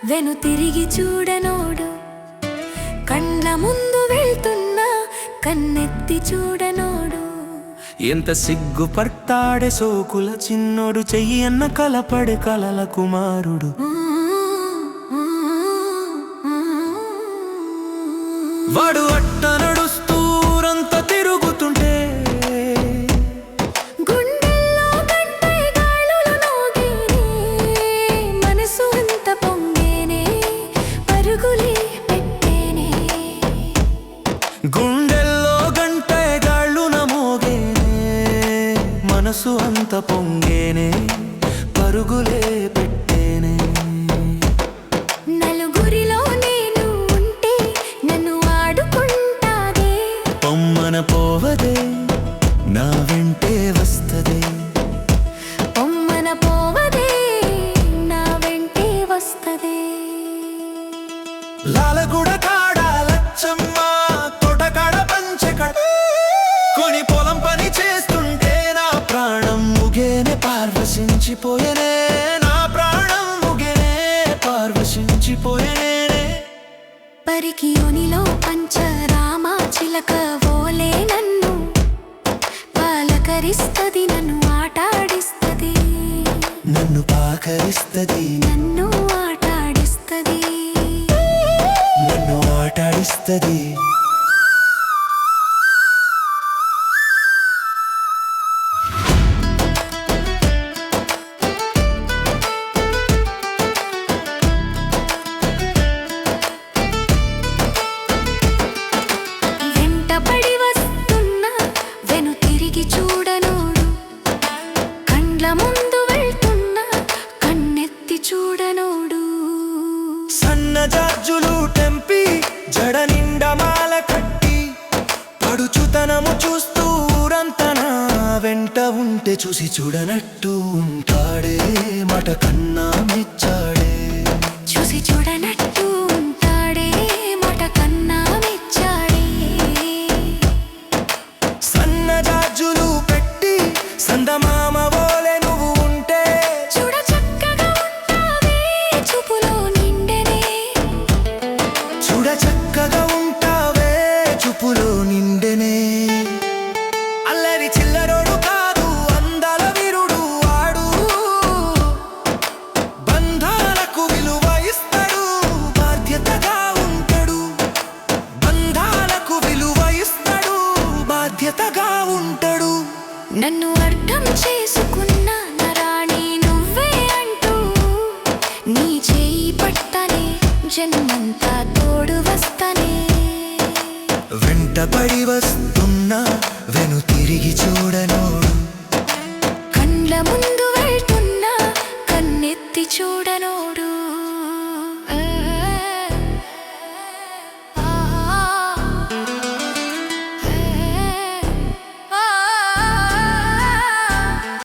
వెను తిరిగి చూడనోడు, కండ్ల ముందు వెళ్తున్నా కన్నెత్తి చూడనోడు. ఎంత సిగ్గుపడతాడే సోకుల చిన్నోడు, చెయ్యి అన్న కలపడే కలల కుమారుడు. వాడు అట్ట నడుస్తూ ఊరంతా తిరుగుతుంటే గుండెల్లో గంటై గాలులు మోగేనే, మనసు అంత పొంగేనే, పరుగులే పెట్టేనే. గుండెల్లో గంటై గాళ్ళున మోగేనే, మనసు అంత పొంగేనే, పరుగులే పెట్టేనే. నలుగురిలో నేను ఉంటే నన్ను ఆడుకుంటాదే, పొమ్మన పోవదే నా వెంటే వస్తదే. పొమ్మన పోవదే నా వెంటే వస్తదే. లాలగూడ కాడ లచ్చమ్మ తోటకాడ పంచకడ కొని పొలం పని చేస్తుంటే నా ప్రాణం ముగేనే పార్వశించిపోయేనే, నా ప్రాణం ముగేనే పార్వశించిపోయేనే. పరికి ఒనిలో పంచరామా చిలక ఓలే నన్ను పాలకరిస్తది, నన్ను ఆటాడిస్తది, నన్ను పాకరిస్తది, నన్ను ఆటాడిస్తది. నన్ను ఆటాడిస్తది. వెంటపడి వస్తున్నా వెను తిరిగి చూడనోడు, కండ్ల ముందు వెళ్తున్నా కన్నెత్తి చూడనోడు. సన్న జాజులు టెంపి జడ నిండా మాల కట్టి పడుచుతనము చూస్తూ ఊరంతనా వెంట ఉంటే చూసి చూడనట్టు ఉంటాడే, మాట కన్నా మెచ్చాడే. చూసి చూడనట్టు ఉంటాడే, మాట కన్నా మెచ్చాడే. సన్న జాజులు పెట్టి సందమామ ఓలే నువ్వు ఉంటే చూడ చక్కగా ఉంటావే చూపులో నిండెనే, చూడ చక్కగా ఉంటావే చూపులో నిండెనే. అల్లరి చిల్లరోడు కాదు అందాల వీరుడు వాడు, బంధాలకు విలువ ఇస్తాడు బాధ్యతగా ఉంటాడు, బంధాలకు విలువ ఇస్తాడు బాధ్యతగా ఉంటాడు. నన్ను అర్థం చేసుకున్న నరాణి నువ్వే అంటూ నీ చేయి పట్టనే జన్మంతా తోడు వస్తనే. వెంటపడి వస్తున్నా వెను తిరిగి చూడనోడు, కండ్ల ముందు వెళ్తున్నా కన్నెత్తి చూడనోడు.